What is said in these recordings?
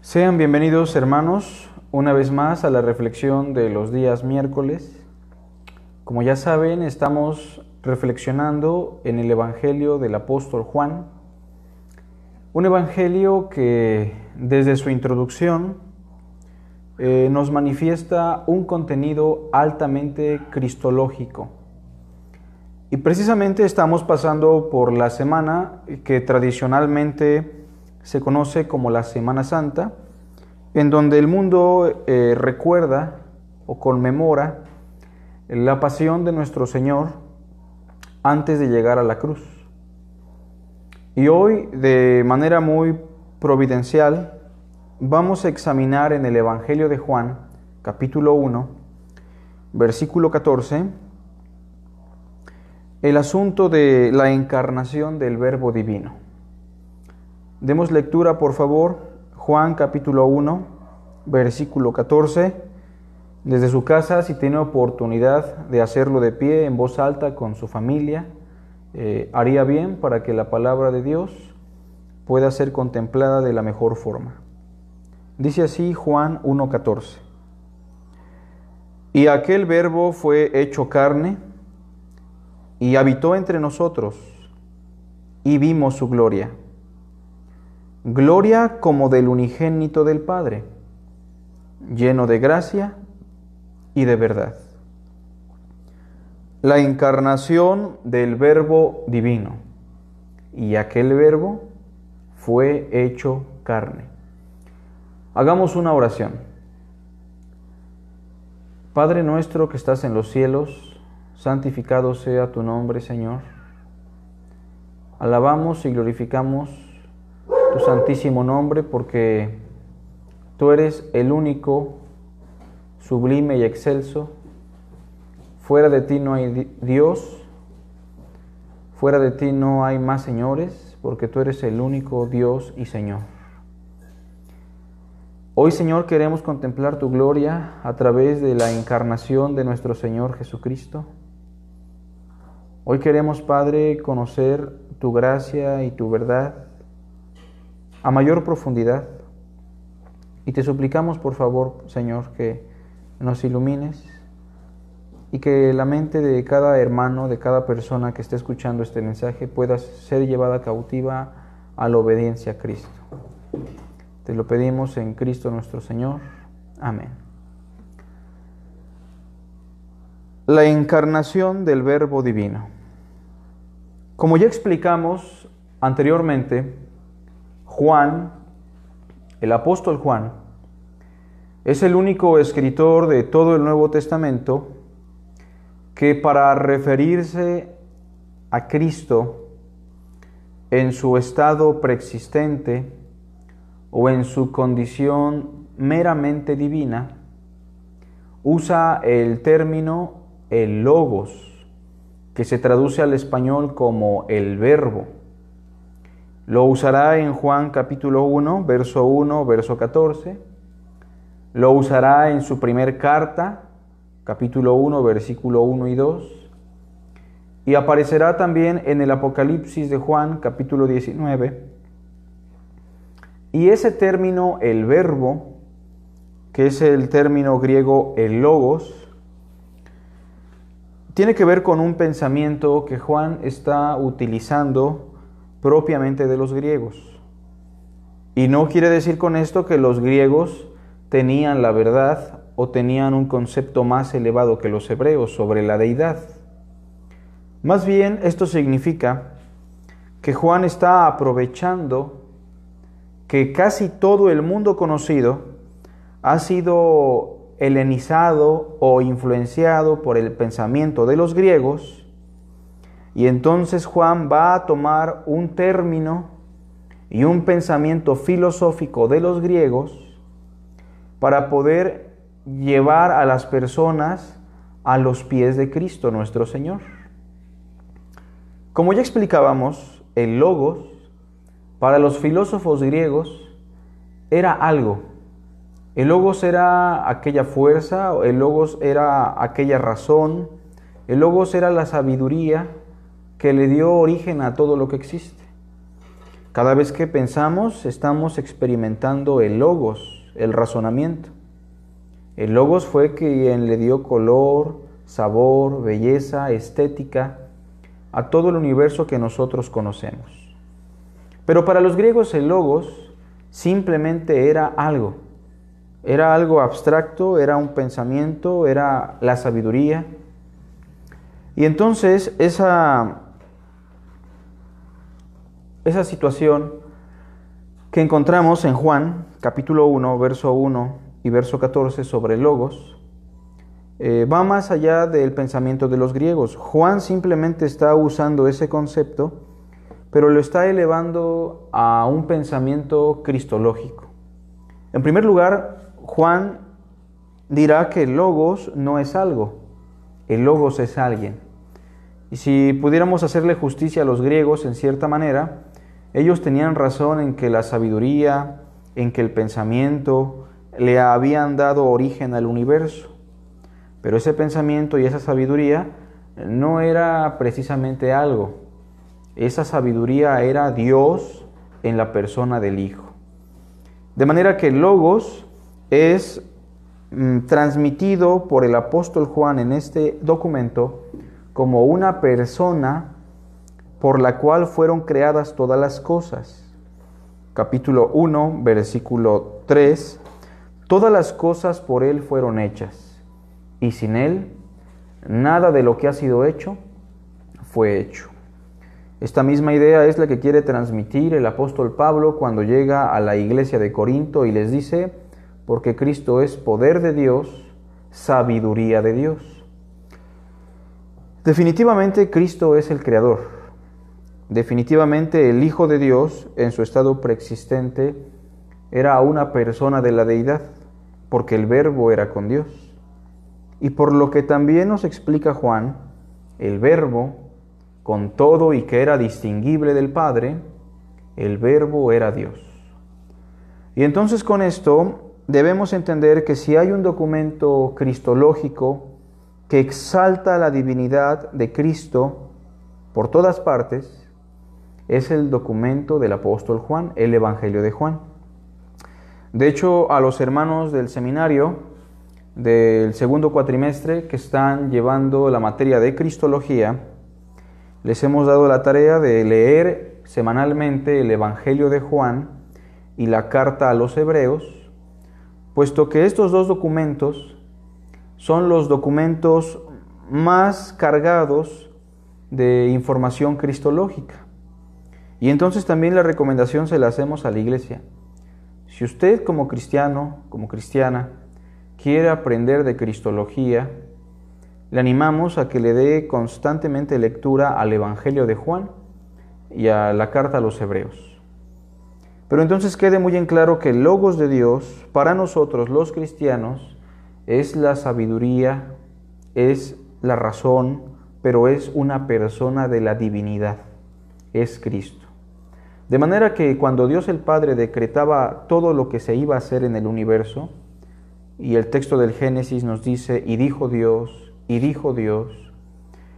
Sean bienvenidos, hermanos, una vez más a la reflexión de los días miércoles. Como ya saben, estamos reflexionando en el Evangelio del apóstol Juan, un evangelio que desde su introducción nos manifiesta un contenido altamente cristológico. Y precisamente estamos pasando por la semana que tradicionalmente se conoce como la Semana Santa, en donde el mundo recuerda o conmemora la pasión de nuestro Señor antes de llegar a la cruz. Y hoy, de manera muy providencial, vamos a examinar en el Evangelio de Juan, capítulo 1, versículo 14, el asunto de la encarnación del Verbo Divino. Demos lectura, por favor, Juan capítulo 1, versículo 14, desde su casa, si tiene oportunidad de hacerlo de pie, en voz alta, con su familia, haría bien para que la palabra de Dios pueda ser contemplada de la mejor forma. Dice así Juan 1:14. Y aquel Verbo fue hecho carne, y habitó entre nosotros, y vimos su gloria. Gloria como del unigénito del Padre, lleno de gracia y de verdad. La encarnación del Verbo Divino. Y aquel Verbo fue hecho carne. Hagamos una oración. Padre nuestro que estás en los cielos, santificado sea tu nombre, Señor. Alabamos y glorificamos tu santísimo nombre, porque tú eres el único, sublime y excelso. Fuera de ti no hay Dios, fuera de ti no hay más señores, porque tú eres el único Dios y Señor. Hoy, Señor, queremos contemplar tu gloria a través de la encarnación de nuestro Señor Jesucristo. Hoy queremos, Padre, conocer tu gracia y tu verdad a mayor profundidad, y te suplicamos, por favor, Señor, que nos ilumines y que la mente de cada hermano, de cada persona que esté escuchando este mensaje pueda ser llevada cautiva a la obediencia a Cristo. Te lo pedimos en Cristo nuestro Señor. Amén. La encarnación del Verbo Divino. Como ya explicamos anteriormente, Juan, el apóstol Juan, es el único escritor de todo el Nuevo Testamento que, para referirse a Cristo en su estado preexistente o en su condición meramente divina, usa el término el logos, que se traduce al español como el verbo. Lo usará en Juan capítulo 1, verso 14. Lo usará en su primer carta, capítulo 1, versículo 1 y 2. Y aparecerá también en el Apocalipsis de Juan, capítulo 19. Y ese término, el verbo, que es el término griego el logos, tiene que ver con un pensamiento que Juan está utilizando propiamente de los griegos. Y no quiere decir con esto que los griegos tenían la verdad o tenían un concepto más elevado que los hebreos sobre la deidad. Más bien, esto significa que Juan está aprovechando que casi todo el mundo conocido ha sido helenizado o influenciado por el pensamiento de los griegos. Y entonces Juan va a tomar un término y un pensamiento filosófico de los griegos para poder llevar a las personas a los pies de Cristo nuestro Señor. Como ya explicábamos, el logos para los filósofos griegos era algo. El logos era aquella fuerza, el logos era aquella razón, el logos era la sabiduría que le dio origen a todo lo que existe. Cada vez que pensamos, estamos experimentando el logos, el razonamiento. El logos fue quien le dio color, sabor, belleza, estética a todo el universo que nosotros conocemos. Pero para los griegos el logos simplemente era algo abstracto, era un pensamiento, era la sabiduría. Y entonces esa situación que encontramos en Juan, capítulo 1, verso 1 y verso 14 sobre el logos, va más allá del pensamiento de los griegos. Juan simplemente está usando ese concepto, pero lo está elevando a un pensamiento cristológico. En primer lugar, Juan dirá que el logos no es algo, el logos es alguien. Y si pudiéramos hacerle justicia a los griegos en cierta manera, ellos tenían razón en que la sabiduría, en que el pensamiento le habían dado origen al universo. Pero ese pensamiento y esa sabiduría no era precisamente algo. Esa sabiduría era Dios en la persona del Hijo. De manera que el logos es transmitido por el apóstol Juan en este documento como una persona por la cual fueron creadas todas las cosas. Capítulo 1, versículo 3. Todas las cosas por Él fueron hechas, y sin Él, nada de lo que ha sido hecho fue hecho. Esta misma idea es la que quiere transmitir el apóstol Pablo cuando llega a la iglesia de Corinto y les dice, porque Cristo es poder de Dios, sabiduría de Dios. Definitivamente Cristo es el Creador. Definitivamente el Hijo de Dios, en su estado preexistente, era una persona de la deidad, porque el Verbo era con Dios. Y por lo que también nos explica Juan, el Verbo, con todo y que era distinguible del Padre, el Verbo era Dios. Y entonces con esto debemos entender que si hay un documento cristológico que exalta la divinidad de Cristo por todas partes, es el documento del apóstol Juan, el Evangelio de Juan. De hecho, a los hermanos del seminario del segundo cuatrimestre que están llevando la materia de Cristología, les hemos dado la tarea de leer semanalmente el Evangelio de Juan y la carta a los Hebreos, puesto que estos dos documentos son los documentos más cargados de información cristológica. Y entonces también la recomendación se la hacemos a la iglesia. Si usted como cristiano, como cristiana, quiere aprender de cristología, le animamos a que le dé constantemente lectura al Evangelio de Juan y a la carta a los Hebreos. Pero entonces quede muy en claro que el logos de Dios, para nosotros los cristianos, es la sabiduría, es la razón, pero es una persona de la divinidad, es Cristo. De manera que cuando Dios el Padre decretaba todo lo que se iba a hacer en el universo, y el texto del Génesis nos dice, y dijo Dios,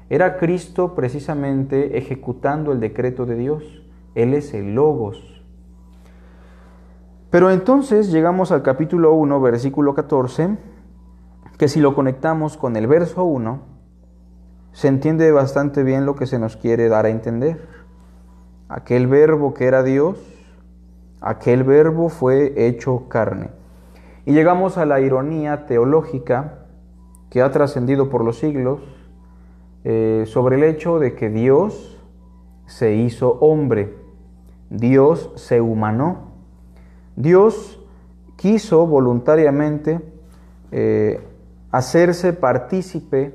era Cristo precisamente ejecutando el decreto de Dios. Él es el Logos. Pero entonces llegamos al capítulo 1, versículo 14, que si lo conectamos con el verso 1, se entiende bastante bien lo que se nos quiere dar a entender. Aquel verbo que era Dios, aquel verbo fue hecho carne. Y llegamos a la ironía teológica que ha trascendido por los siglos sobre el hecho de que Dios se hizo hombre, Dios se humanó. Dios quiso voluntariamente hacerse partícipe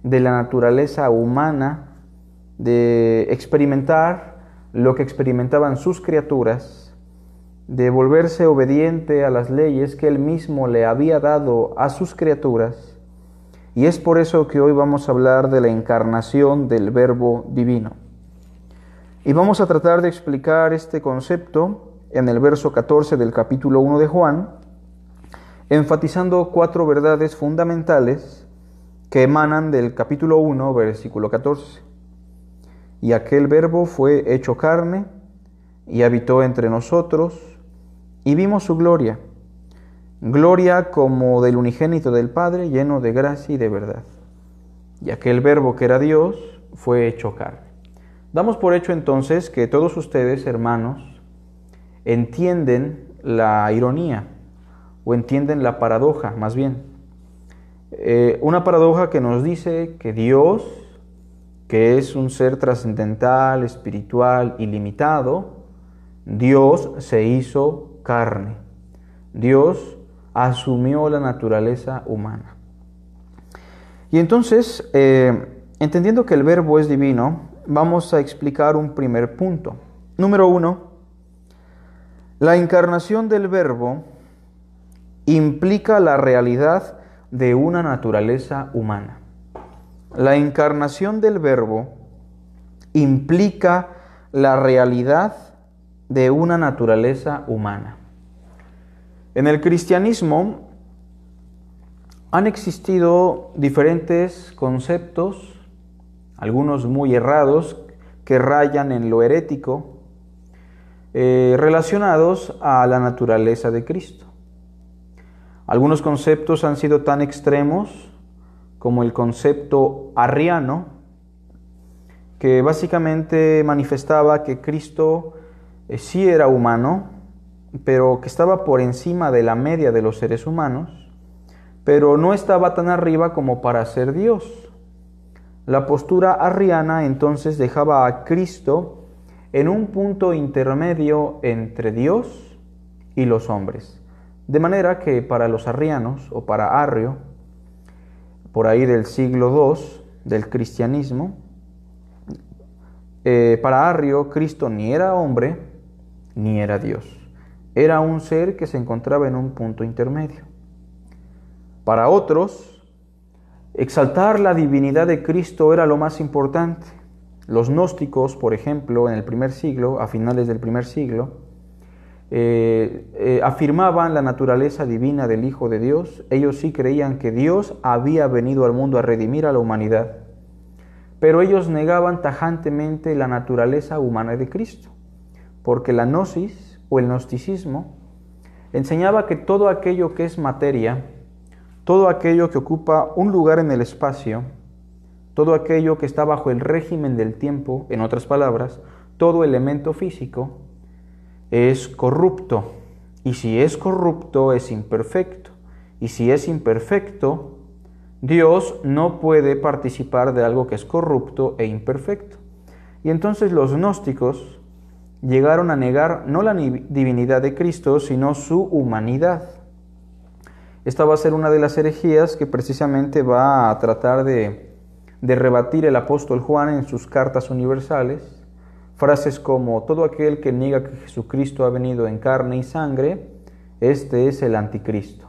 de la naturaleza humana, de experimentar lo que experimentaban sus criaturas, de volverse obediente a las leyes que Él mismo le había dado a sus criaturas. Y es por eso que hoy vamos a hablar de la encarnación del Verbo Divino. Y vamos a tratar de explicar este concepto en el verso 14 del capítulo 1 de Juan, enfatizando 4 verdades fundamentales que emanan del capítulo 1, versículo 14. Y aquel verbo fue hecho carne y habitó entre nosotros, y vimos su gloria, gloria como del unigénito del Padre, lleno de gracia y de verdad. Y aquel Verbo que era Dios fue hecho carne. Damos por hecho entonces que todos ustedes, hermanos, entienden la ironía, o entienden la paradoja, más bien. Una paradoja que nos dice que Dios, que es un ser trascendental, espiritual, ilimitado, Dios se hizo carne. Dios asumió la naturaleza humana. Y entonces, entendiendo que el Verbo es divino, vamos a explicar un primer punto. Número 1, la encarnación del Verbo implica la realidad de una naturaleza humana. La encarnación del Verbo implica la realidad de una naturaleza humana. En el cristianismo han existido diferentes conceptos, algunos muy errados, que rayan en lo herético, relacionados a la naturaleza de Cristo. Algunos conceptos han sido tan extremos como el concepto arriano, que básicamente manifestaba que Cristo sí era humano, pero que estaba por encima de la media de los seres humanos, pero no estaba tan arriba como para ser Dios. La postura arriana entonces dejaba a Cristo en un punto intermedio entre Dios y los hombres. De manera que para los arrianos, o para Arrio, por ahí del siglo II del cristianismo, para Arrio, Cristo ni era hombre, ni era Dios. Era un ser que se encontraba en un punto intermedio. Para otros, exaltar la divinidad de Cristo era lo más importante. Los gnósticos, por ejemplo, en el primer siglo, a finales del primer siglo, afirmaban la naturaleza divina del Hijo de Dios. Ellos sí creían que Dios había venido al mundo a redimir a la humanidad, pero ellos negaban tajantemente la naturaleza humana de Cristo, porque la gnosis o el gnosticismo enseñaba que todo aquello que es materia, todo aquello que ocupa un lugar en el espacio, todo aquello que está bajo el régimen del tiempo, en otras palabras, todo elemento físico, es corrupto, y si es corrupto es imperfecto, y si es imperfecto, Dios no puede participar de algo que es corrupto e imperfecto. Y entonces los gnósticos llegaron a negar no la divinidad de Cristo, sino su humanidad. Esta va a ser una de las herejías que precisamente va a tratar de rebatir el apóstol Juan en sus cartas universales. Frases como: todo aquel que niega que Jesucristo ha venido en carne y sangre, este es el anticristo.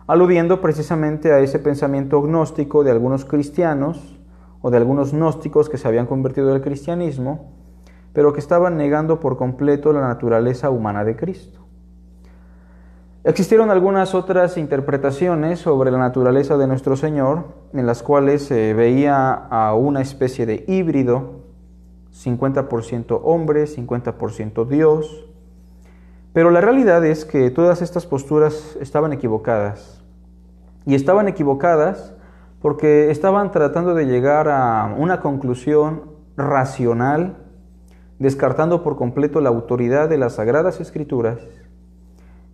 Aludiendo precisamente a ese pensamiento gnóstico de algunos cristianos o de algunos gnósticos que se habían convertido al cristianismo, pero que estaban negando por completo la naturaleza humana de Cristo. Existieron algunas otras interpretaciones sobre la naturaleza de nuestro Señor, en las cuales se veía a una especie de híbrido, 50% hombre, 50% Dios. Pero la realidad es que todas estas posturas estaban equivocadas. Y estaban equivocadas porque estaban tratando de llegar a una conclusión racional, descartando por completo la autoridad de las Sagradas Escrituras.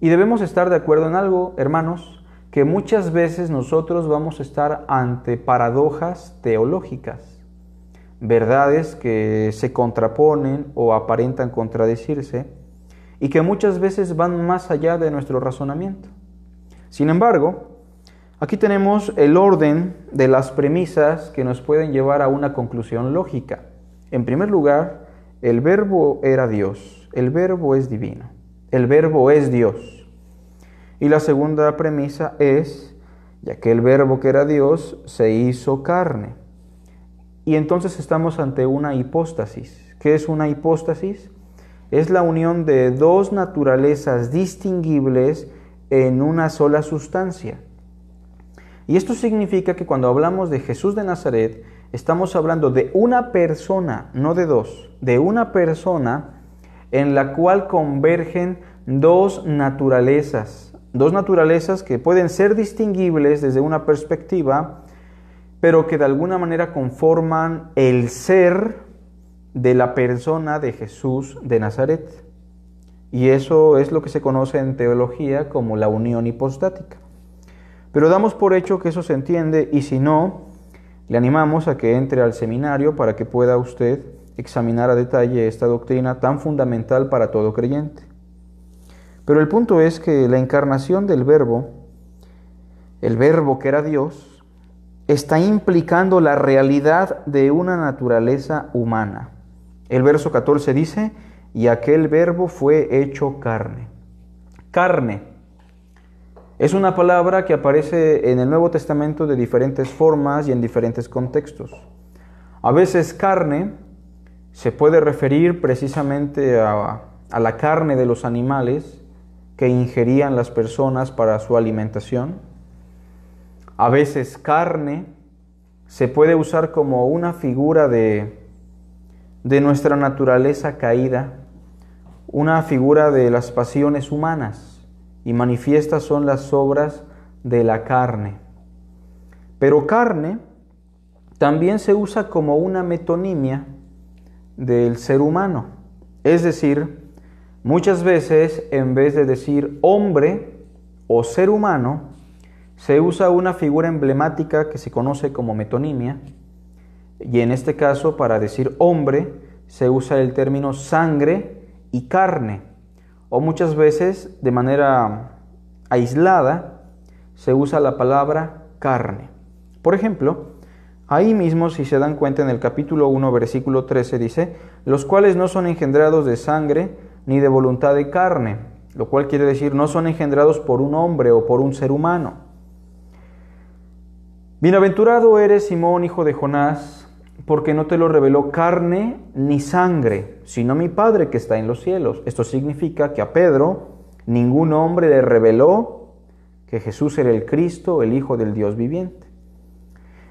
Y debemos estar de acuerdo en algo, hermanos, que muchas veces nosotros vamos a estar ante paradojas teológicas, verdades que se contraponen o aparentan contradecirse y que muchas veces van más allá de nuestro razonamiento. Sin embargo, aquí tenemos el orden de las premisas que nos pueden llevar a una conclusión lógica. En primer lugar, el Verbo era Dios, el Verbo es divino, el Verbo es Dios. Y la segunda premisa es, ya que el Verbo que era Dios se hizo carne. Y entonces estamos ante una hipóstasis. ¿Qué es una hipóstasis? Es la unión de dos naturalezas distinguibles en una sola sustancia. Y esto significa que cuando hablamos de Jesús de Nazaret, estamos hablando de una persona, no de dos, de una persona en la cual convergen dos naturalezas que pueden ser distinguibles desde una perspectiva, pero que de alguna manera conforman el ser de la persona de Jesús de Nazaret. Y eso es lo que se conoce en teología como la unión hipostática. Pero damos por hecho que eso se entiende, y si no, le animamos a que entre al seminario para que pueda usted examinar a detalle esta doctrina tan fundamental para todo creyente. Pero el punto es que la encarnación del Verbo, el Verbo que era Dios, está implicando la realidad de una naturaleza humana. El verso 14 dice: y aquel Verbo fue hecho carne. Carne es una palabra que aparece en el Nuevo Testamento de diferentes formas y en diferentes contextos. A veces carne se puede referir precisamente a la carne de los animales que ingerían las personas para su alimentación. A veces carne se puede usar como una figura de nuestra naturaleza caída, una figura de las pasiones humanas, y manifiestas son las obras de la carne. Pero carne también se usa como una metonimia del ser humano. Es decir, muchas veces en vez de decir hombre o ser humano, se usa una figura emblemática que se conoce como metonimia, y en este caso para decir hombre se usa el término sangre y carne, o muchas veces de manera aislada se usa la palabra carne. Por ejemplo, ahí mismo, si se dan cuenta, en el capítulo 1, versículo 13 dice: los cuales no son engendrados de sangre ni de voluntad de carne, lo cual quiere decir no son engendrados por un hombre o por un ser humano. Bienaventurado eres, Simón, hijo de Jonás, porque no te lo reveló carne ni sangre, sino mi Padre que está en los cielos. Esto significa que a Pedro ningún hombre le reveló que Jesús era el Cristo, el Hijo del Dios viviente.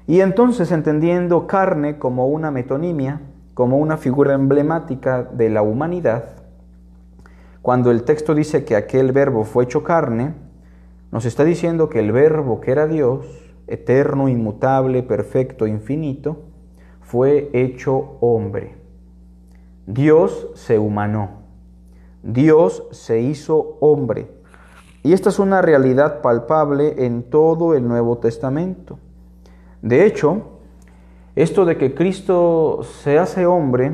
Y entonces, entendiendo carne como una metonimia, como una figura emblemática de la humanidad, cuando el texto dice que aquel Verbo fue hecho carne, nos está diciendo que el Verbo que era Dios, eterno, inmutable, perfecto, infinito, fue hecho hombre. Dios se humanó. Dios se hizo hombre. Y esta es una realidad palpable en todo el Nuevo Testamento. De hecho, esto de que Cristo se hace hombre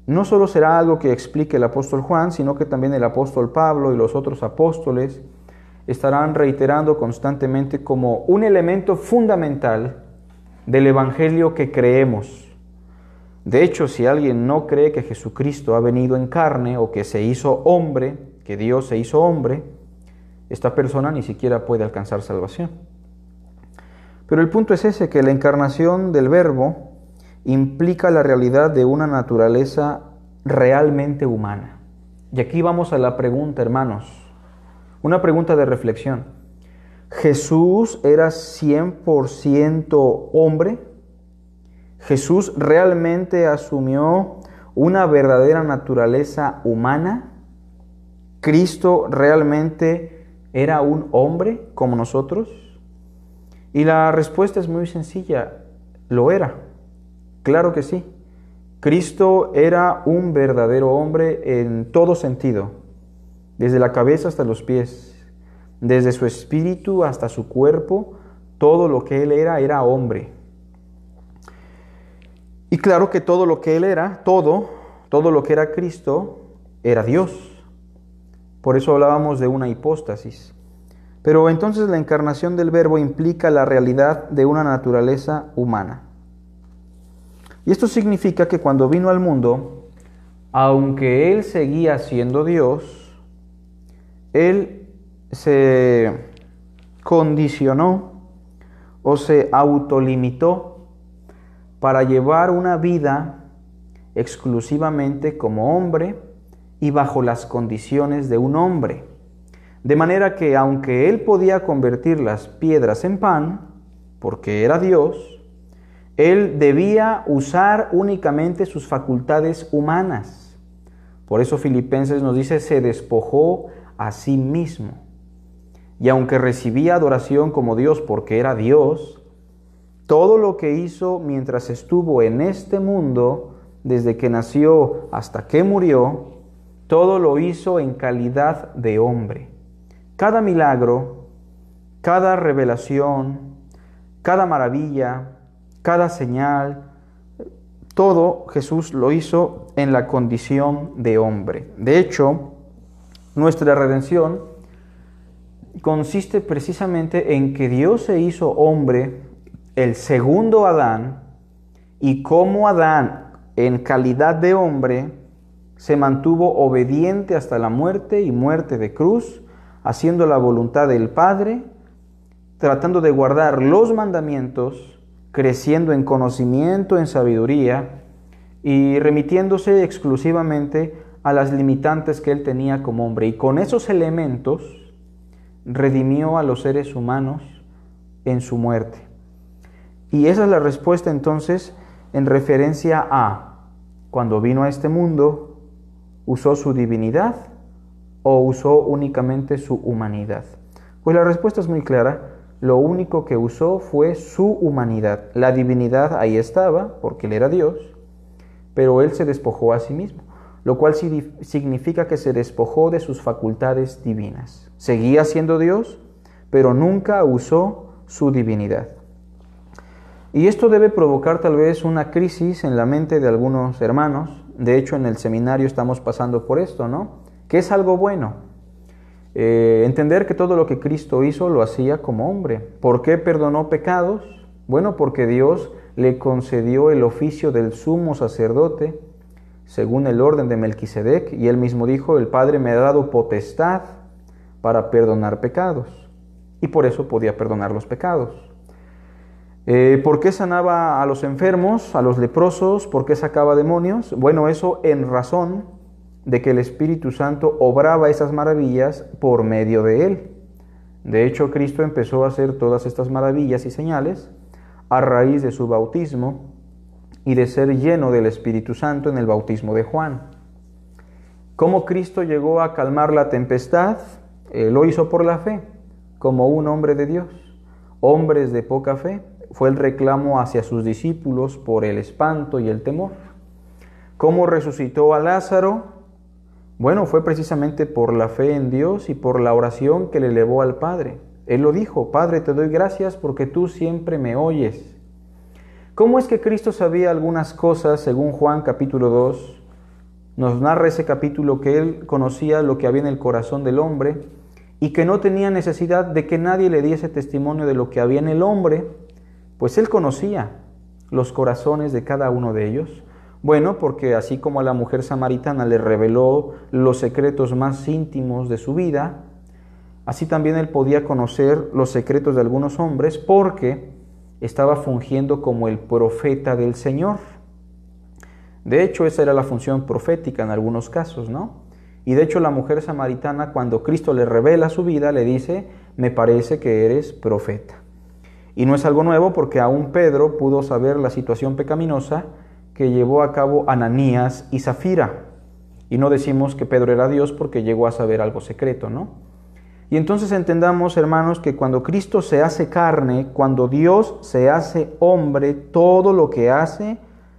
no solo será algo que explique el apóstol Juan, sino que también el apóstol Pablo y los otros apóstoles estarán reiterando constantemente como un elemento fundamental del evangelio que creemos. De hecho, si alguien no cree que Jesucristo ha venido en carne o que se hizo hombre, que Dios se hizo hombre, esta persona ni siquiera puede alcanzar salvación. Pero el punto es ese, que la encarnación del Verbo implica la realidad de una naturaleza realmente humana. Y aquí vamos a la pregunta, hermanos. Una pregunta de reflexión. ¿Jesús era 100% hombre? ¿Jesús realmente asumió una verdadera naturaleza humana? ¿Cristo realmente era un hombre como nosotros? Y la respuesta es muy sencilla. Lo era. Claro que sí. Cristo era un verdadero hombre en todo sentido. Desde la cabeza hasta los pies, desde su espíritu hasta su cuerpo, todo lo que Él era hombre. Y claro que todo lo que Él era, todo lo que era Cristo, era Dios. Por eso hablábamos de una hipóstasis. Pero entonces la encarnación del Verbo implica la realidad de una naturaleza humana. Y esto significa que cuando vino al mundo, aunque Él seguía siendo Dios, Él se condicionó o se autolimitó para llevar una vida exclusivamente como hombre y bajo las condiciones de un hombre. De manera que aunque Él podía convertir las piedras en pan, porque era Dios, Él debía usar únicamente sus facultades humanas, Por eso Filipenses nos dice, se despojó a sí mismo. Y aunque recibía adoración como Dios porque era Dios, todo lo que hizo mientras estuvo en este mundo, desde que nació hasta que murió, todo lo hizo en calidad de hombre. Cada milagro, cada revelación, cada maravilla, cada señal, todo Jesús lo hizo en la condición de hombre. De hecho, nuestra redención consiste precisamente en que Dios se hizo hombre, el segundo Adán, y como Adán, en calidad de hombre, se mantuvo obediente hasta la muerte y muerte de cruz, haciendo la voluntad del Padre, tratando de guardar los mandamientos, creciendo en conocimiento, en sabiduría y remitiéndose exclusivamente a las limitantes que él tenía como hombre. Y con esos elementos redimió a los seres humanos en su muerte. Y esa es la respuesta entonces en referencia a cuando vino a este mundo, ¿usó su divinidad o usó únicamente su humanidad? Pues la respuesta es muy clara. Lo único que usó fue su humanidad. La divinidad ahí estaba, porque él era Dios, pero él se despojó a sí mismo, lo cual significa que se despojó de sus facultades divinas. Seguía siendo Dios, pero nunca usó su divinidad. Y esto debe provocar tal vez una crisis en la mente de algunos hermanos. De hecho, en el seminario estamos pasando por esto, ¿no? Que es algo bueno. Entender que todo lo que Cristo hizo lo hacía como hombre. ¿Por qué perdonó pecados? Bueno, porque Dios le concedió el oficio del sumo sacerdote según el orden de Melquisedec, y él mismo dijo, el Padre me ha dado potestad para perdonar pecados, y por eso podía perdonar los pecados. ¿Por qué sanaba a los enfermos, a los leprosos? ¿Por qué sacaba demonios? Bueno, eso en razón de que el Espíritu Santo obraba esas maravillas por medio de él. De hecho, Cristo empezó a hacer todas estas maravillas y señales a raíz de su bautismo y de ser lleno del Espíritu Santo en el bautismo de Juan. ¿Cómo Cristo llegó a calmar la tempestad? Lo hizo por la fe, como un hombre de Dios. Hombres de poca fe, fue el reclamo hacia sus discípulos por el espanto y el temor. ¿Cómo resucitó a Lázaro? Bueno, fue precisamente por la fe en Dios y por la oración que le elevó al Padre. Él lo dijo, Padre, te doy gracias porque tú siempre me oyes. ¿Cómo es que Cristo sabía algunas cosas, según Juan capítulo 2? Nos narra ese capítulo que él conocía lo que había en el corazón del hombre y que no tenía necesidad de que nadie le diese testimonio de lo que había en el hombre, pues él conocía los corazones de cada uno de ellos. Bueno, porque así como a la mujer samaritana le reveló los secretos más íntimos de su vida, así también él podía conocer los secretos de algunos hombres porque estaba fungiendo como el profeta del Señor. De hecho, esa era la función profética en algunos casos, ¿no? Y de hecho la mujer samaritana, cuando Cristo le revela su vida, le dice, me parece que eres profeta. Y no es algo nuevo porque aún Pedro pudo saber la situación pecaminosa que llevó a cabo Ananías y Zafira. Y no decimos que Pedro era Dios porque llegó a saber algo secreto, ¿no? Y entonces entendamos, hermanos, que cuando Cristo se hace carne, cuando Dios se hace hombre, todo lo que hace,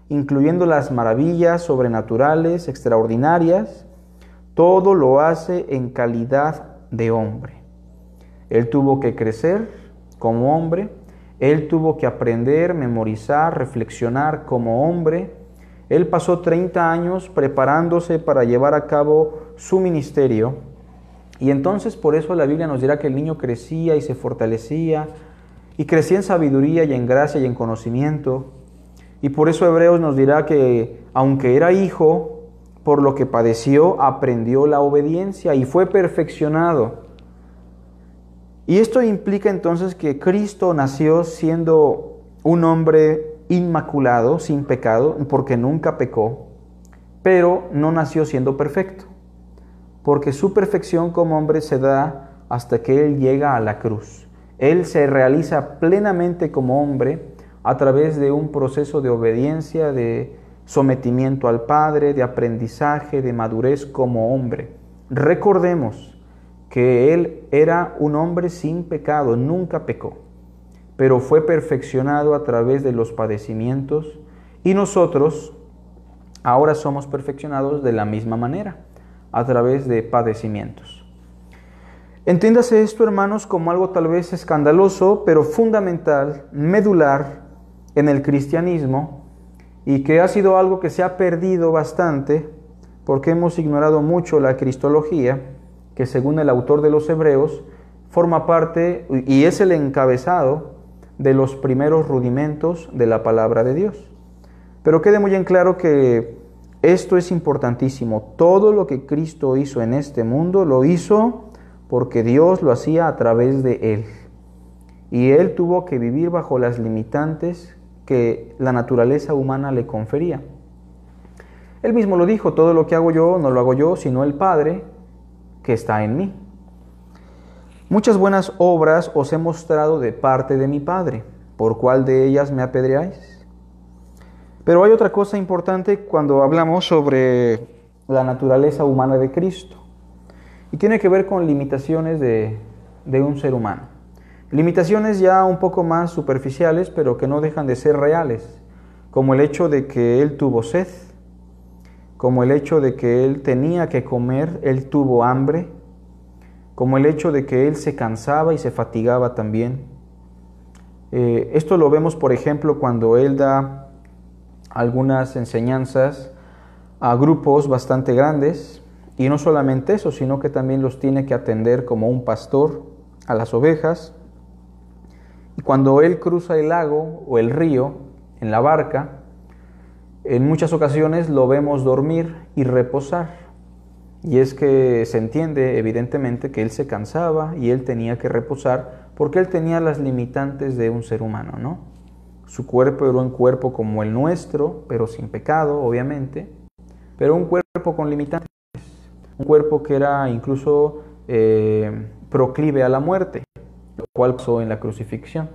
incluyendo las maravillas sobrenaturales, extraordinarias, todo lo hace en calidad de hombre. Él tuvo que crecer como hombre, él tuvo que aprender, memorizar, reflexionar como hombre. Él pasó 30 años preparándose para llevar a cabo su ministerio. Y entonces por eso la Biblia nos dirá que el niño crecía y se fortalecía, y crecía en sabiduría y en gracia y en conocimiento. Y por eso Hebreos nos dirá que aunque era hijo, por lo que padeció, aprendió la obediencia y fue perfeccionado. Y esto implica entonces que Cristo nació siendo un hombre inmaculado, sin pecado, porque nunca pecó, pero no nació siendo perfecto, porque su perfección como hombre se da hasta que Él llega a la cruz. Él se realiza plenamente como hombre a través de un proceso de obediencia, de sometimiento al Padre, de aprendizaje, de madurez como hombre. Recordemos que Él era un hombre sin pecado, nunca pecó, pero fue perfeccionado a través de los padecimientos, y nosotros ahora somos perfeccionados de la misma manera, a través de padecimientos. Entiéndase esto, hermanos, como algo tal vez escandaloso, pero fundamental, medular en el cristianismo, y que ha sido algo que se ha perdido bastante porque hemos ignorado mucho la cristología, que según el autor de los Hebreos forma parte y es el encabezado de los primeros rudimentos de la palabra de Dios. Pero quede muy en claro que esto es importantísimo. Todo lo que Cristo hizo en este mundo lo hizo porque Dios lo hacía a través de Él. Y Él tuvo que vivir bajo las limitantes que la naturaleza humana le confería. Él mismo lo dijo: todo lo que hago yo no lo hago yo, sino el Padre que está en mí. Muchas buenas obras os he mostrado de parte de mi Padre. ¿Por cuál de ellas me apedreáis? Pero hay otra cosa importante cuando hablamos sobre la naturaleza humana de Cristo, y tiene que ver con limitaciones de un ser humano. Limitaciones ya un poco más superficiales, pero que no dejan de ser reales, como el hecho de que Él tuvo sed, como el hecho de que Él tenía que comer, Él tuvo hambre, como el hecho de que Él se cansaba y se fatigaba también. Esto lo vemos, por ejemplo, cuando Él da algunas enseñanzas a grupos bastante grandes, y no solamente eso, sino que también los tiene que atender como un pastor a las ovejas. Y cuando Él cruza el lago o el río en la barca, en muchas ocasiones lo vemos dormir y reposar. Y es que se entiende evidentemente que Él se cansaba y Él tenía que reposar porque Él tenía las limitantes de un ser humano, ¿no? Su cuerpo era un cuerpo como el nuestro, pero sin pecado, obviamente, pero un cuerpo con limitantes, un cuerpo que era incluso proclive a la muerte, lo cual pasó en la crucifixión.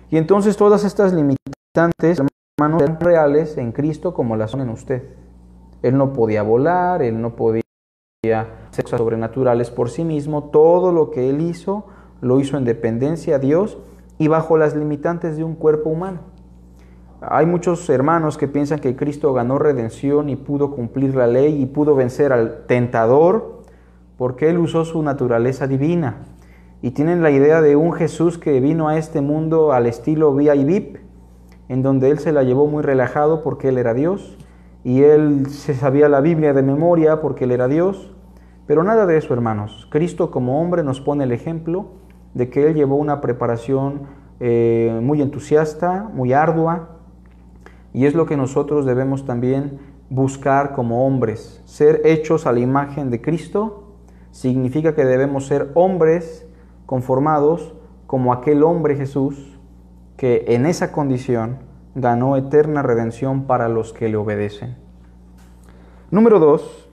Y entonces todas estas limitantes, hermanos, eran reales en Cristo como las son en usted. Él no podía volar, Él no podía hacer cosas sobrenaturales por sí mismo. Todo lo que Él hizo, lo hizo en dependencia a Dios y bajo las limitantes de un cuerpo humano. Hay muchos hermanos que piensan que Cristo ganó redención y pudo cumplir la ley y pudo vencer al tentador porque Él usó su naturaleza divina. Y tienen la idea de un Jesús que vino a este mundo al estilo VIP, en donde Él se la llevó muy relajado porque Él era Dios, y Él se sabía la Biblia de memoria porque Él era Dios. Pero nada de eso, hermanos. Cristo como hombre nos pone el ejemplo de que Él llevó una preparación muy entusiasta, muy ardua, y es lo que nosotros debemos también buscar como hombres. Ser hechos a la imagen de Cristo significa que debemos ser hombres conformados como aquel hombre Jesús, que en esa condición ganó eterna redención para los que le obedecen. Número 2,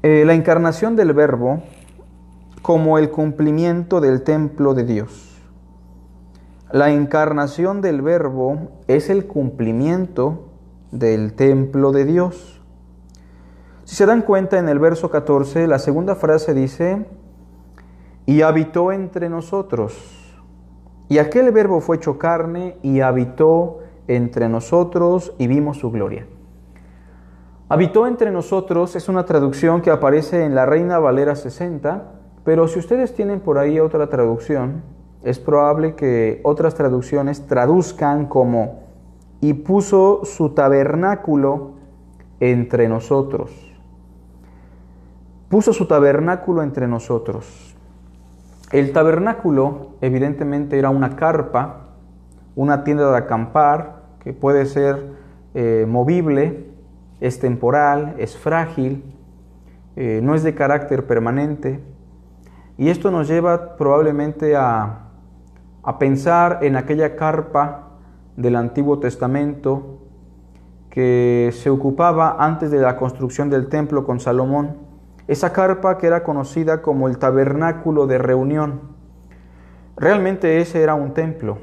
la encarnación del Verbo como el cumplimiento del templo de Dios. La encarnación del Verbo es el cumplimiento del templo de Dios. Si se dan cuenta, en el verso 14, la segunda frase dice: y habitó entre nosotros. Y aquel Verbo fue hecho carne y habitó entre nosotros y vimos su gloria. Habitó entre nosotros es una traducción que aparece en la Reina Valera 60, pero si ustedes tienen por ahí otra traducción, es probable que otras traducciones traduzcan como: y puso su tabernáculo entre nosotros. Puso su tabernáculo entre nosotros. El tabernáculo evidentemente era una carpa, una tienda de acampar que puede ser movible, es temporal, es frágil, no es de carácter permanente. Y esto nos lleva probablemente a pensar en aquella carpa del Antiguo Testamento que se ocupaba antes de la construcción del templo con Salomón. Esa carpa que era conocida como el tabernáculo de reunión. Realmente ese era un templo,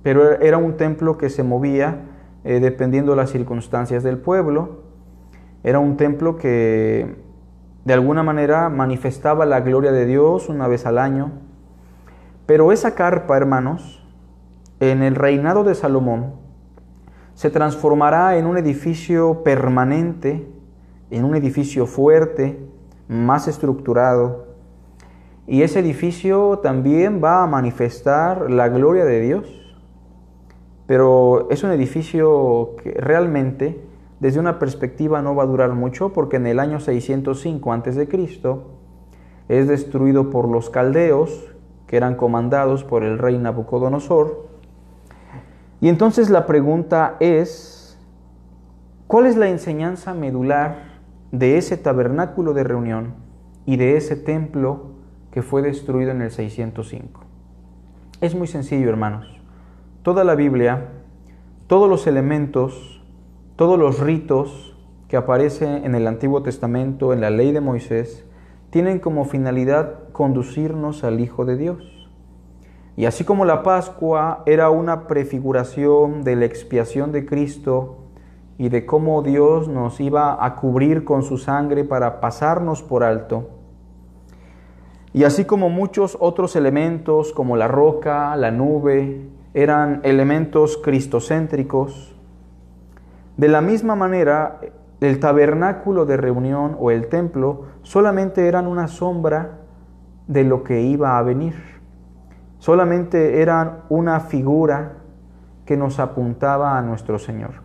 pero era un templo que se movía dependiendo de las circunstancias del pueblo. Era un templo que de alguna manera manifestaba la gloria de Dios una vez al año. Pero esa carpa, hermanos, en el reinado de Salomón, se transformará en un edificio permanente, en un edificio fuerte, más estructurado. Y ese edificio también va a manifestar la gloria de Dios. Pero es un edificio que realmente, desde una perspectiva, no va a durar mucho, porque en el año 605 a.C. es destruido por los caldeos, que eran comandados por el rey Nabucodonosor. Y entonces la pregunta es, ¿cuál es la enseñanza medular de ese tabernáculo de reunión y de ese templo que fue destruido en el 605? Es muy sencillo, hermanos. Toda la Biblia, todos los elementos, todos los ritos que aparecen en el Antiguo Testamento, en la ley de Moisés, tienen como finalidad conducirnos al Hijo de Dios. Y así como la Pascua era una prefiguración de la expiación de Cristo y de cómo Dios nos iba a cubrir con su sangre para pasarnos por alto, y así como muchos otros elementos como la roca, la nube, eran elementos cristocéntricos, de la misma manera el tabernáculo de reunión o el templo solamente eran una sombra de lo que iba a venir. Solamente eran una figura que nos apuntaba a nuestro Señor.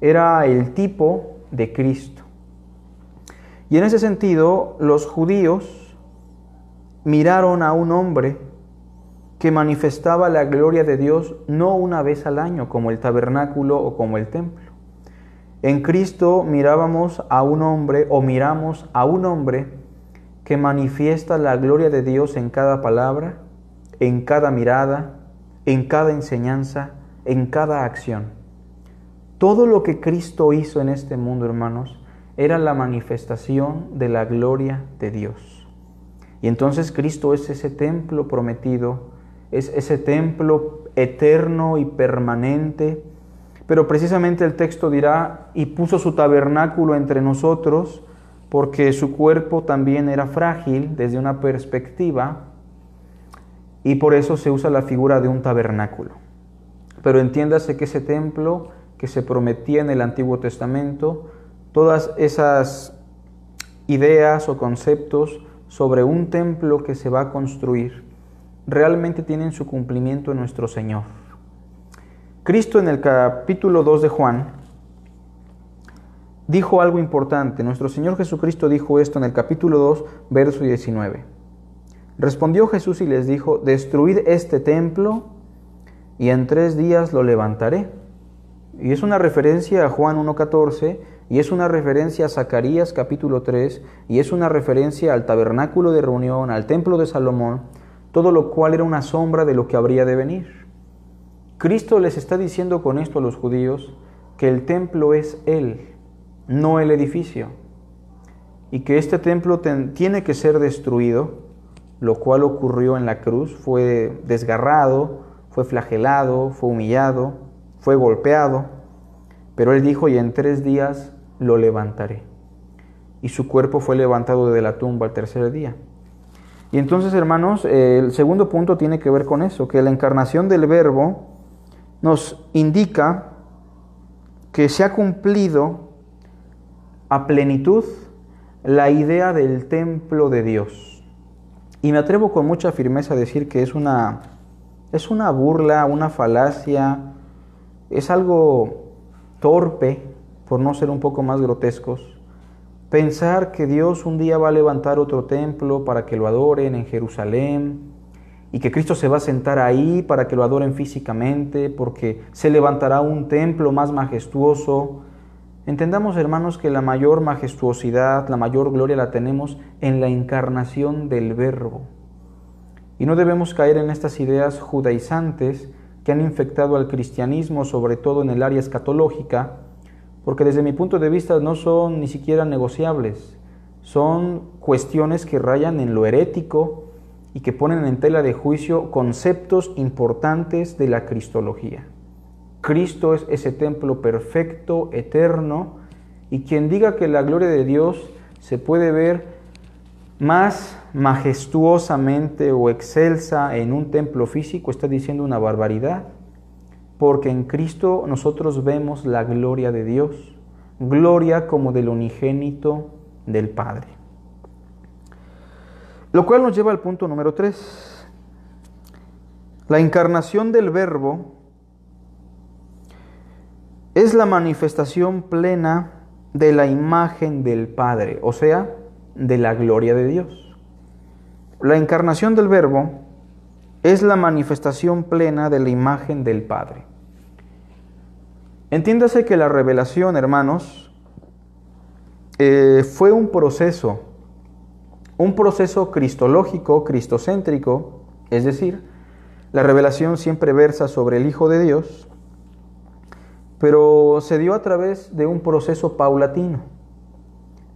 Era el tipo de Cristo. Y en ese sentido, los judíos miraron a un hombre que manifestaba la gloria de Dios no una vez al año, como el tabernáculo o como el templo. En Cristo mirábamos a un hombre, o miramos a un hombre que manifiesta la gloria de Dios en cada palabra, en cada mirada, en cada enseñanza, en cada acción. Todo lo que Cristo hizo en este mundo, hermanos, era la manifestación de la gloria de Dios. Y entonces Cristo es ese templo prometido, es ese templo eterno y permanente. Pero precisamente el texto dirá, y puso su tabernáculo entre nosotros, porque su cuerpo también era frágil desde una perspectiva, y por eso se usa la figura de un tabernáculo. Pero entiéndase que ese templo que se prometía en el Antiguo Testamento, todas esas ideas o conceptos sobre un templo que se va a construir, realmente tienen su cumplimiento en nuestro Señor. Cristo en el capítulo 2 de Juan dijo algo importante. Nuestro Señor Jesucristo dijo esto en el capítulo 2, verso 19. Respondió Jesús y les dijo, destruid este templo y en 3 días lo levantaré. Y es una referencia a Juan 1:14, y es una referencia a Zacarías capítulo 3, y es una referencia al tabernáculo de reunión, al templo de Salomón, todo lo cual era una sombra de lo que habría de venir. Cristo les está diciendo con esto a los judíos que el templo es Él, no el edificio, y que este templo tiene que ser destruido, lo cual ocurrió en la cruz. Fue desgarrado, fue flagelado, fue humillado, fue golpeado, pero Él dijo, y en 3 días lo levantaré. Y su cuerpo fue levantado de la tumba al 3er día. Y entonces, hermanos, el segundo punto tiene que ver con eso, que la encarnación del Verbo nos indica que se ha cumplido a plenitud la idea del templo de Dios. Y me atrevo con mucha firmeza a decir que es una burla, una falacia, es algo torpe, por no ser un poco más grotescos, pensar que Dios un día va a levantar otro templo para que lo adoren en Jerusalén, y que Cristo se va a sentar ahí para que lo adoren físicamente, porque se levantará un templo más majestuoso. Entendamos, hermanos, que la mayor majestuosidad, la mayor gloria la tenemos en la encarnación del Verbo. Y no debemos caer en estas ideas judaizantes que han infectado al cristianismo, sobre todo en el área escatológica, porque desde mi punto de vista no son ni siquiera negociables. Son cuestiones que rayan en lo herético y que ponen en tela de juicio conceptos importantes de la cristología. Cristo es ese templo perfecto, eterno, y quien diga que la gloria de Dios se puede ver más majestuosamente o excelsa en un templo físico, está diciendo una barbaridad, porque en Cristo nosotros vemos la gloria de Dios, gloria como del unigénito del Padre. Lo cual nos lleva al punto número 3. La encarnación del Verbo es la manifestación plena de la imagen del Padre, o sea, de la gloria de Dios. La encarnación del Verbo es la manifestación plena de la imagen del Padre. Entiéndase que la revelación, hermanos, fue un proceso cristológico, cristocéntrico, es decir, la revelación siempre versa sobre el Hijo de Dios, pero se dio a través de un proceso paulatino.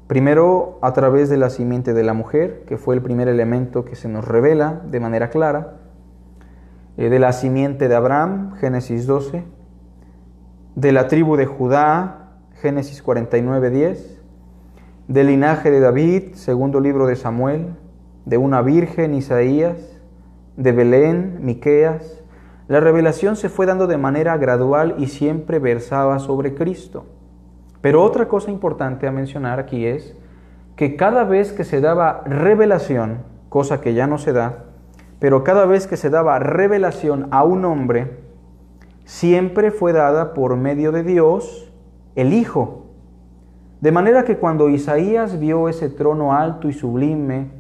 Primero a través de la simiente de la mujer, que fue el primer elemento que se nos revela de manera clara, de la simiente de Abraham, Génesis 12, de la tribu de Judá, Génesis 49:10, del linaje de David, segundo libro de Samuel, de una virgen, Isaías, de Belén, Miqueas. La revelación se fue dando de manera gradual y siempre versaba sobre Cristo. Pero otra cosa importante a mencionar aquí es que cada vez que se daba revelación, cosa que ya no se da, pero cada vez que se daba revelación a un hombre, siempre fue dada por medio de Dios, el Hijo. De manera que cuando Isaías vio ese trono alto y sublime,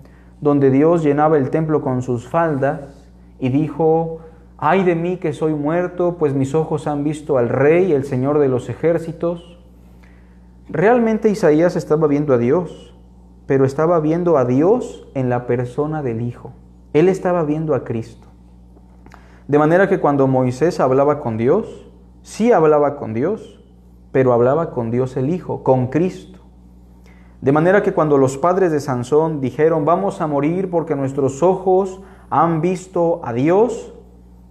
donde Dios llenaba el templo con sus faldas, y dijo: «Ay de mí que soy muerto, pues mis ojos han visto al Rey, el Señor de los ejércitos», realmente Isaías estaba viendo a Dios, pero estaba viendo a Dios en la persona del Hijo. Él estaba viendo a Cristo. De manera que cuando Moisés hablaba con Dios, sí hablaba con Dios, pero hablaba con Dios el Hijo, con Cristo. De manera que cuando los padres de Sansón dijeron: «Vamos a morir porque nuestros ojos han visto a Dios»,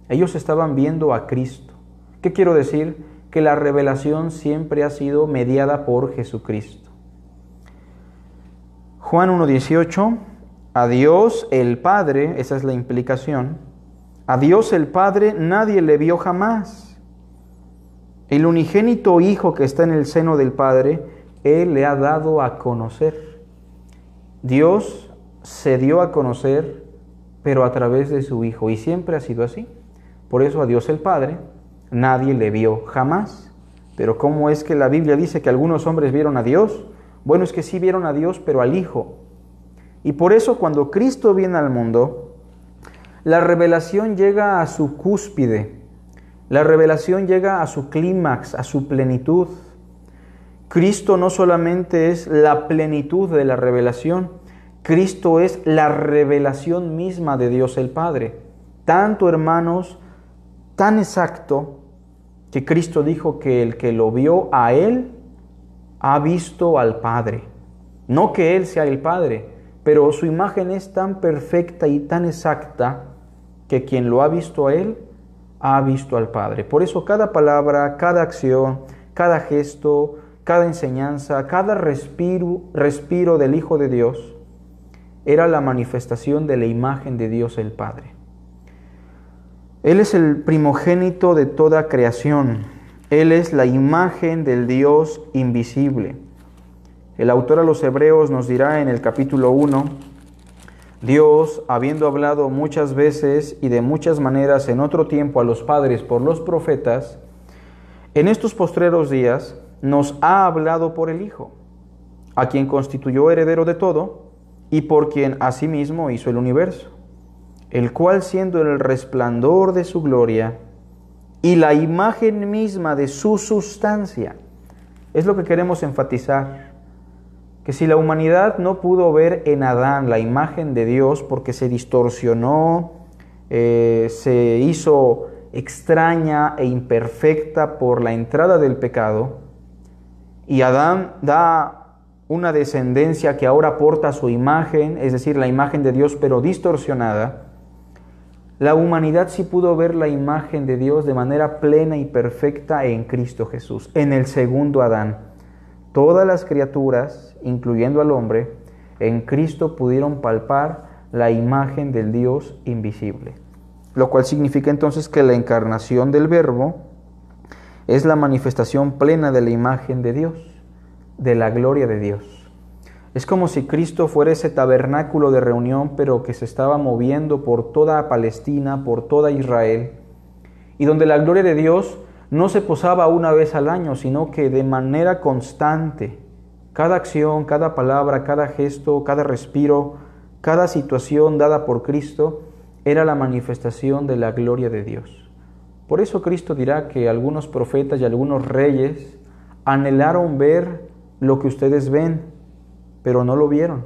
ellos estaban viendo a Cristo. ¿Qué quiero decir? Que la revelación siempre ha sido mediada por Jesucristo. Juan 1:18, a Dios el Padre, esa es la implicación, a Dios el Padre nadie le vio jamás. El unigénito Hijo que está en el seno del Padre, Él le ha dado a conocer. Dios se dio a conocer, pero a través de su Hijo, y siempre ha sido así. Por eso a Dios el Padre nadie le vio jamás. Pero ¿cómo es que la Biblia dice que algunos hombres vieron a Dios? Bueno, es que sí vieron a Dios, pero al Hijo. Y por eso cuando Cristo viene al mundo, la revelación llega a su cúspide. La revelación llega a su clímax, a su plenitud. Cristo no solamente es la plenitud de la revelación, Cristo es la revelación misma de Dios el Padre. Tanto, hermanos, tan exacto, que Cristo dijo que el que lo vio a Él, ha visto al Padre. No que Él sea el Padre, pero su imagen es tan perfecta y tan exacta que quien lo ha visto a Él, ha visto al Padre. Por eso cada palabra, cada acción, cada gesto, cada enseñanza, cada respiro del Hijo de Dios, era la manifestación de la imagen de Dios el Padre. Él es el primogénito de toda creación. Él es la imagen del Dios invisible. El autor a los Hebreos nos dirá en el capítulo 1, Dios, habiendo hablado muchas veces y de muchas maneras en otro tiempo a los padres por los profetas, en estos postreros días nos ha hablado por el Hijo, a quien constituyó heredero de todo y por quien asimismo hizo el universo, el cual siendo el resplandor de su gloria y la imagen misma de su sustancia, es lo que queremos enfatizar, que si la humanidad no pudo ver en Adán la imagen de Dios porque se distorsionó, se hizo extraña e imperfecta por la entrada del pecado, y Adán da una descendencia que ahora porta su imagen, es decir, la imagen de Dios pero distorsionada, La humanidad sí pudo ver la imagen de Dios de manera plena y perfecta en Cristo Jesús, en el segundo Adán. Todas las criaturas, incluyendo al hombre, en Cristo pudieron palpar la imagen del Dios invisible. Lo cual significa entonces que la encarnación del Verbo es la manifestación plena de la imagen de Dios, de la gloria de Dios. Es como si Cristo fuera ese tabernáculo de reunión, pero que se estaba moviendo por toda Palestina, por toda Israel, y donde la gloria de Dios no se posaba una vez al año, sino que de manera constante, cada acción, cada palabra, cada gesto, cada respiro, cada situación dada por Cristo, era la manifestación de la gloria de Dios. Por eso Cristo dirá que algunos profetas y algunos reyes anhelaron ver lo que ustedes ven, pero no lo vieron.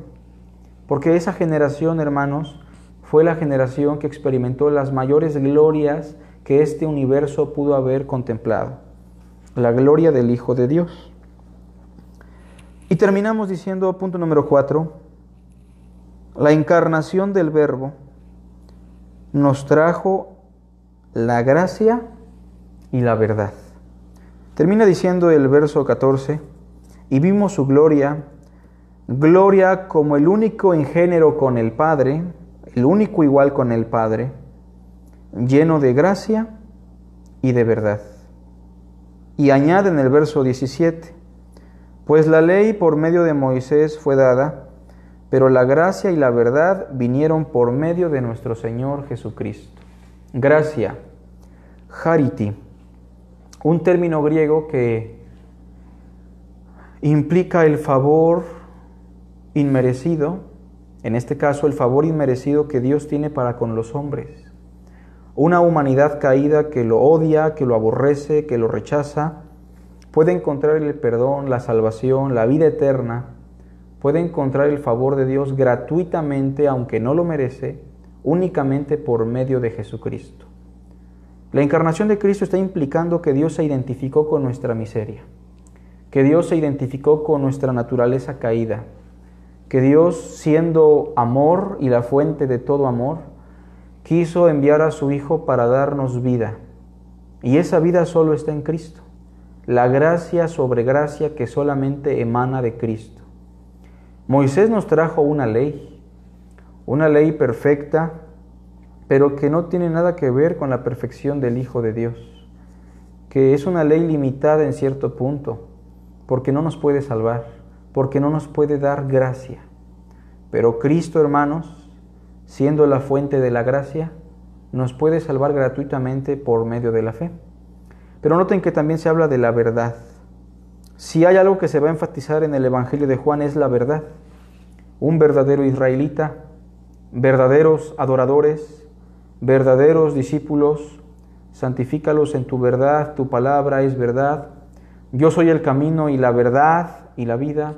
Porque esa generación, hermanos, fue la generación que experimentó las mayores glorias que este universo pudo haber contemplado. La gloria del Hijo de Dios. Y terminamos diciendo, punto número 4, la encarnación del Verbo nos trajo la gracia y la verdad. Termina diciendo el verso 14, y vimos su gloria, gloria como el único en género con el Padre, el único igual con el Padre, lleno de gracia y de verdad. Y añade en el verso 17, pues la ley por medio de Moisés fue dada, pero la gracia y la verdad vinieron por medio de nuestro Señor Jesucristo. Gracia, chariti, un término griego que implica el favor inmerecido, en este caso el favor inmerecido que Dios tiene para con los hombres. Una humanidad caída que lo odia, que lo aborrece, que lo rechaza, puede encontrar el perdón, la salvación, la vida eterna, puede encontrar el favor de Dios gratuitamente, aunque no lo merece, únicamente por medio de Jesucristo. La encarnación de Cristo está implicando que Dios se identificó con nuestra miseria, que Dios se identificó con nuestra naturaleza caída, que Dios, siendo amor y la fuente de todo amor, quiso enviar a su Hijo para darnos vida. Y esa vida solo está en Cristo. La gracia sobre gracia que solamente emana de Cristo. Moisés nos trajo una ley perfecta, pero que no tiene nada que ver con la perfección del Hijo de Dios, que es una ley limitada en cierto punto, porque no nos puede salvar, porque no nos puede dar gracia. Pero Cristo, hermanos, siendo la fuente de la gracia, nos puede salvar gratuitamente por medio de la fe. Pero noten que también se habla de la verdad. Si hay algo que se va a enfatizar en el Evangelio de Juan es la verdad. Un verdadero israelita, verdaderos adoradores, verdaderos discípulos, santifícalos en tu verdad, tu palabra es verdad. Yo soy el camino y la verdad y la vida.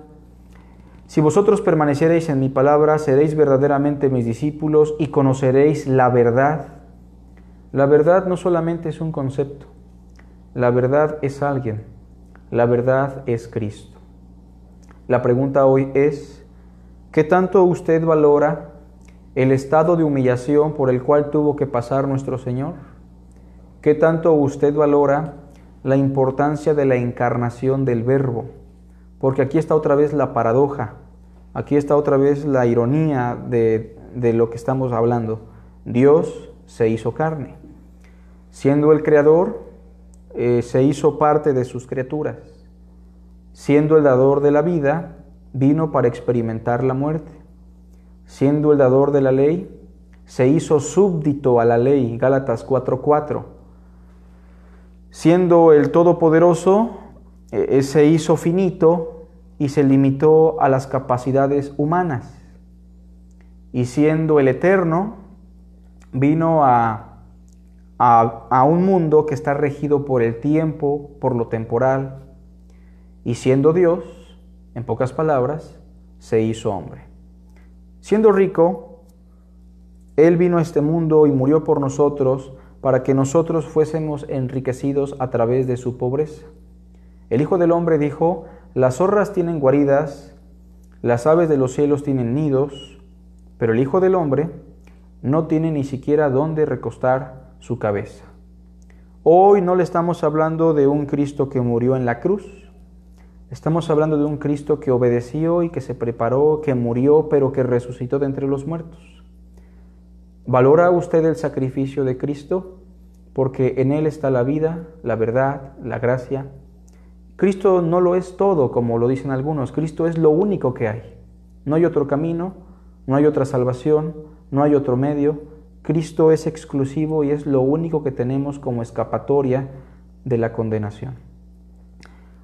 Si vosotros permaneciereis en mi palabra, seréis verdaderamente mis discípulos y conoceréis la verdad. La verdad no solamente es un concepto, la verdad es alguien, la verdad es Cristo. La pregunta hoy es, ¿qué tanto usted valora el estado de humillación por el cual tuvo que pasar nuestro Señor? ¿Qué tanto usted valora la importancia de la encarnación del Verbo? Porque aquí está otra vez la paradoja, aquí está otra vez la ironía de lo que estamos hablando. Dios se hizo carne. Siendo el Creador, se hizo parte de sus criaturas. Siendo el dador de la vida, vino para experimentar la muerte. Siendo el dador de la ley, se hizo súbdito a la ley, Gálatas 4:4. Siendo el Todopoderoso, se hizo finito y se limitó a las capacidades humanas. Y siendo el Eterno, vino a un mundo que está regido por el tiempo, por lo temporal. Y siendo Dios, en pocas palabras, se hizo hombre. Siendo rico, Él vino a este mundo y murió por nosotros para que nosotros fuésemos enriquecidos a través de su pobreza. El Hijo del Hombre dijo, las zorras tienen guaridas, las aves de los cielos tienen nidos, pero el Hijo del Hombre no tiene ni siquiera dónde recostar su cabeza. Hoy no le estamos hablando de un Cristo que murió en la cruz. Estamos hablando de un Cristo que obedeció y que se preparó, que murió, pero que resucitó de entre los muertos. ¿Valora usted el sacrificio de Cristo? Porque en Él está la vida, la verdad, la gracia. Cristo no lo es todo, como lo dicen algunos. Cristo es lo único que hay. No hay otro camino, no hay otra salvación, no hay otro medio. Cristo es exclusivo y es lo único que tenemos como escapatoria de la condenación.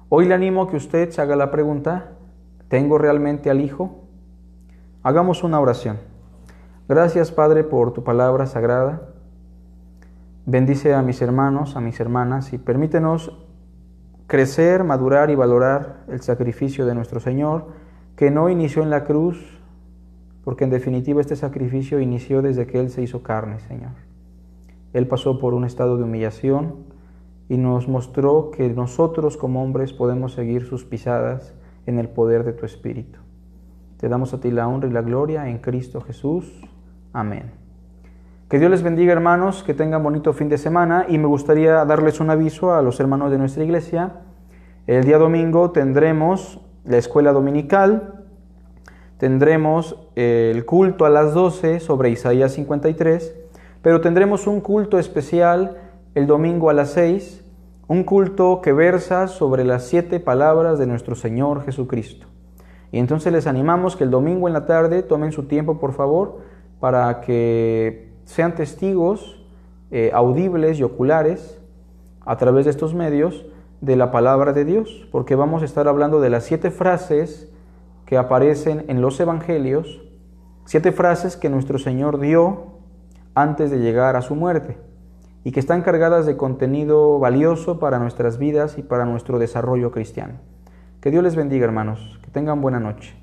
Hoy le animo a que usted se haga la pregunta, ¿tengo realmente al Hijo? Hagamos una oración. Gracias, Padre, por tu palabra sagrada. Bendice a mis hermanos, a mis hermanas y permítenos crecer, madurar y valorar el sacrificio de nuestro Señor, que no inició en la cruz, porque en definitiva este sacrificio inició desde que Él se hizo carne, Señor. Él pasó por un estado de humillación y nos mostró que nosotros como hombres podemos seguir sus pisadas en el poder de tu Espíritu. Te damos a ti la honra y la gloria en Cristo Jesús. Amén. Que Dios les bendiga, hermanos, que tengan bonito fin de semana, y me gustaría darles un aviso a los hermanos de nuestra iglesia. El día domingo tendremos la escuela dominical. Tendremos el culto a las 12 sobre Isaías 53, pero tendremos un culto especial el domingo a las 6, un culto que versa sobre las 7 palabras de nuestro Señor Jesucristo. Y entonces les animamos que el domingo en la tarde tomen su tiempo, por favor, para que sean testigos audibles y oculares a través de estos medios de la palabra de Dios, porque vamos a estar hablando de las 7 frases que aparecen en los evangelios, 7 frases que nuestro Señor dio antes de llegar a su muerte y que están cargadas de contenido valioso para nuestras vidas y para nuestro desarrollo cristiano. Que Dios les bendiga, hermanos, que tengan buena noche.